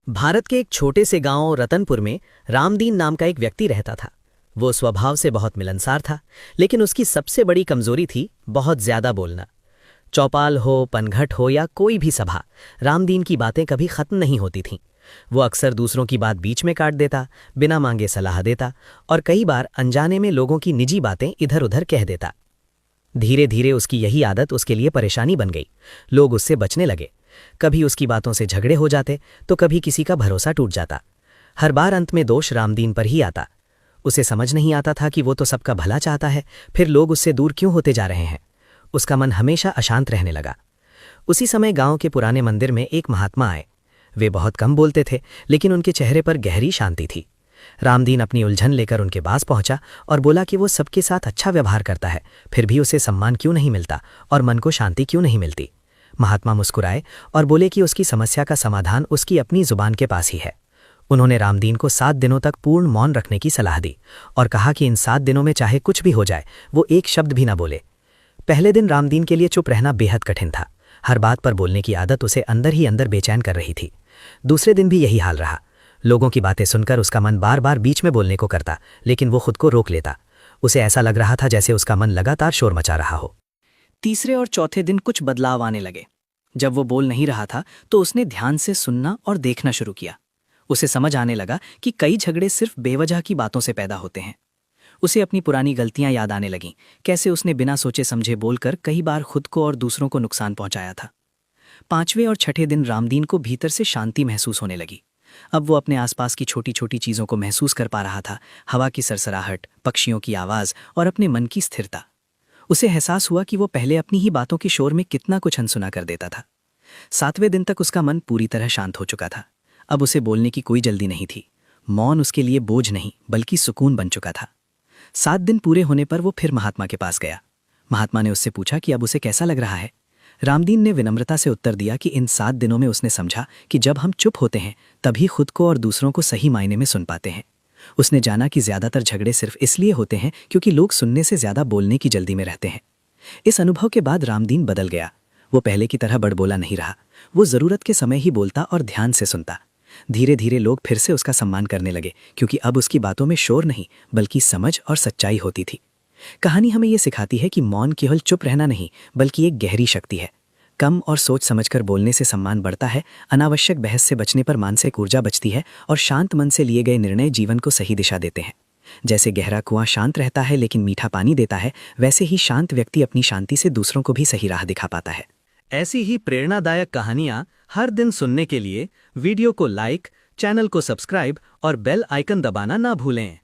भारत के एक छोटे से गांव रतनपुर में रामदीन नाम का एक व्यक्ति रहता था। वो स्वभाव से बहुत मिलनसार था, लेकिन उसकी सबसे बड़ी कमजोरी थी बहुत ज्यादा बोलना। चौपाल हो, पनघट हो या कोई भी सभा, रामदीन की बातें कभी खत्म नहीं होती थीं। वो अक्सर दूसरों की बात बीच में काट देता, बिना मांगे सलाह देता और कई बार अनजाने में लोगों की निजी बातें इधर उधर कह देता। धीरे धीरे उसकी यही आदत उसके लिए परेशानी बन गई। लोग उससे बचने लगे। कभी उसकी बातों से झगड़े हो जाते तो कभी किसी का भरोसा टूट जाता। हर बार अंत में दोष रामदीन पर ही आता। उसे समझ नहीं आता था कि वो तो सबका भला चाहता है, फिर लोग उससे दूर क्यों होते जा रहे हैं। उसका मन हमेशा अशांत रहने लगा। उसी समय गांव के पुराने मंदिर में एक महात्मा आए। वे बहुत कम बोलते थे, लेकिन उनके चेहरे पर गहरी शांति थी। रामदीन अपनी उलझन लेकर उनके पास पहुंचा और बोला कि वो सबके साथ अच्छा व्यवहार करता है, फिर भी उसे सम्मान क्यों नहीं मिलता और मन को शांति क्यों नहीं मिलती। महात्मा मुस्कुराए और बोले कि उसकी समस्या का समाधान उसकी अपनी जुबान के पास ही है। उन्होंने रामदीन को 7 दिनों तक पूर्ण मौन रखने की सलाह दी और कहा कि इन 7 दिनों में चाहे कुछ भी हो जाए, वो एक शब्द भी ना बोले। पहले दिन रामदीन के लिए चुप रहना बेहद कठिन था। हर बात पर बोलने की आदत उसे अंदर ही अंदर बेचैन कर रही थी। दूसरे दिन भी यही हाल रहा। लोगों की बातें सुनकर उसका मन बार बार बीच में बोलने को करता, लेकिन वो खुद को रोक लेता। उसे ऐसा लग रहा था जैसे उसका मन लगातार शोर मचा रहा हो। तीसरे और चौथे दिन कुछ बदलाव आने लगे। जब वो बोल नहीं रहा था तो उसने ध्यान से सुनना और देखना शुरू किया। उसे समझ आने लगा कि कई झगड़े सिर्फ बेवजह की बातों से पैदा होते हैं। उसे अपनी पुरानी गलतियां याद आने लगीं, कैसे उसने बिना सोचे समझे बोलकर कई बार खुद को और दूसरों को नुकसान पहुंचाया था। 5वें और छठे दिन रामदीन को भीतर से शांति महसूस होने लगी। अब वो अपने आसपास की छोटी छोटी चीज़ों को महसूस कर पा रहा था, हवा की सरसराहट, पक्षियों की आवाज़ और अपने मन की स्थिरता। उसे एहसास हुआ कि वो पहले अपनी ही बातों के शोर में कितना कुछ अनसुना कर देता था। 7वें दिन तक उसका मन पूरी तरह शांत हो चुका था। अब उसे बोलने की कोई जल्दी नहीं थी। मौन उसके लिए बोझ नहीं बल्कि सुकून बन चुका था। 7 दिन पूरे होने पर वो फिर महात्मा के पास गया। महात्मा ने उससे पूछा कि अब उसे कैसा लग रहा है। रामदीन ने विनम्रता से उत्तर दिया कि इन 7 दिनों में उसने समझा कि जब हम चुप होते हैं तभी खुद को और दूसरों को सही मायने में सुन पाते हैं। उसने जाना कि ज्यादातर झगड़े सिर्फ इसलिए होते हैं क्योंकि लोग सुनने से ज्यादा बोलने की जल्दी में रहते हैं। इस अनुभव के बाद रामदीन बदल गया। वो पहले की तरह बड़बोला नहीं रहा। वो जरूरत के समय ही बोलता और ध्यान से सुनता। धीरे धीरे लोग फिर से उसका सम्मान करने लगे, क्योंकि अब उसकी बातों में शोर नहीं बल्कि समझ और सच्चाई होती थी। कहानी हमें ये सिखाती है कि मौन केवल चुप रहना नहीं बल्कि एक गहरी शक्ति है। कम और सोच समझकर बोलने से सम्मान बढ़ता है, अनावश्यक बहस से बचने पर मानसिक ऊर्जा बचती है और शांत मन से लिए गए निर्णय जीवन को सही दिशा देते हैं। जैसे गहरा कुआं शांत रहता है लेकिन मीठा पानी देता है, वैसे ही शांत व्यक्ति अपनी शांति से दूसरों को भी सही राह दिखा पाता है। ऐसी ही प्रेरणादायक कहानियां हर दिन सुनने के लिए वीडियो को लाइक, चैनल को सब्सक्राइब और बेल आइकन दबाना ना भूलें।